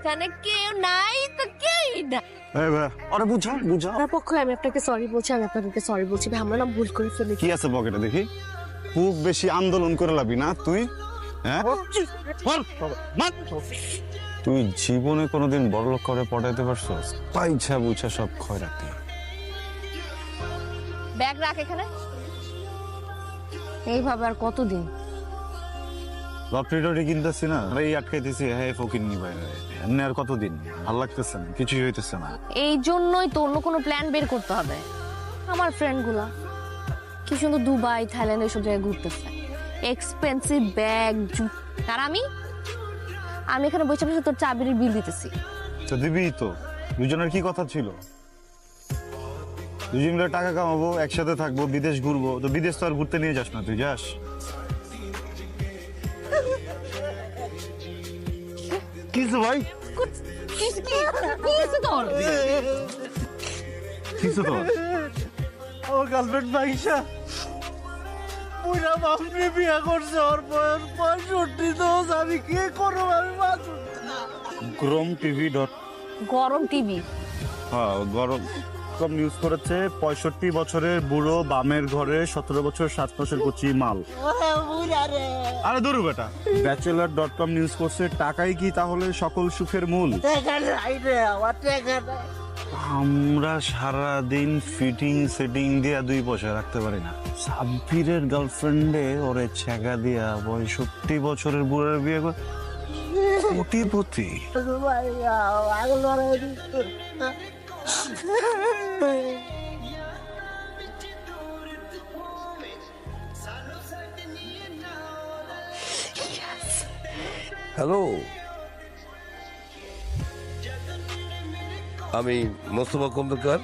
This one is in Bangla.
এখানে কেউ নাই তো কেউই না। আরে বুঝা বুঝা আপনার পক্ষে আমি আপনাকে সরি বলছি, আমি আপনাকে সরি বলছি ভাই, আমরা না ভুল করে ফেলেছি। কি আছে পকেটে দেখি? খুব বেশি আন্দোলন করে লাবি না তুই, হ্যাঁ? তুই জীবনে কোনোদিন বড়লোক করে পটাইতে পারছস? পাইছা বুঝা সব ক্ষয় রাখতে। ব্যাগ রাখ এখানে। এইভাবে আর কতদিন? লটারি টরি কিনতেছি না, এই আটকাইতেছি, হ্যাঁ ফকির নি ভাই। এমনি আর কতদিন? ভাল লাগতেছে না, কিছুই হইতেছে না। এই জন্যই তো অন্য কোনো প্ল্যান বের করতে হবে। আমার ফ্রেন্ড গুলা কি সুন্দর দুবাই থাইল্যান্ড এইসব জায়গায় ঘুরতেছে, এক্সপেন্সিভ ব্যাগ। আর আমি এখানে বসে বসে তোর চাবির বিল দিতেছি। তো দিবি তো, দুজনের কি কথা ছিল? দুজন মিলে টাকা কামাবো, একসাথে থাকবো, বিদেশ ঘুরবো। তো বিদেশ তো আর ঘুরতে নিয়ে যাস না, তুই যাস? কিছু ভাই কিছু তো আমার গার্লফ্রেন্ড মাইশা পুরা বাপরে বিয়ে করছে, ওর বয়স 65। তো আমি কি করবো? আমি গরম টিভি ডট গরম টিভি। হ্যাঁ গরম কম নিউজ করেছে 65 বছরের বুড়ো বামের ঘরে 17 বছর 7 মাসের কচি মাল। আরে দূর বেটা। ব্যাচেলার.com নিউজ করছে টাকাই কি তাহলে সকল সুখের মূল? আমরা সারা দিন ফিটিং সেটিং দিয়া 2 পয়সা রাখতে পারি না। সাব্বিরের গার্লফ্রেন্ডে ওরে ছেঁকা দিয়া 65 বছরের বুড়োর বিয়ে করে কোটিপতি। হ্যালো, আমি মোস্তফা খন্দকার।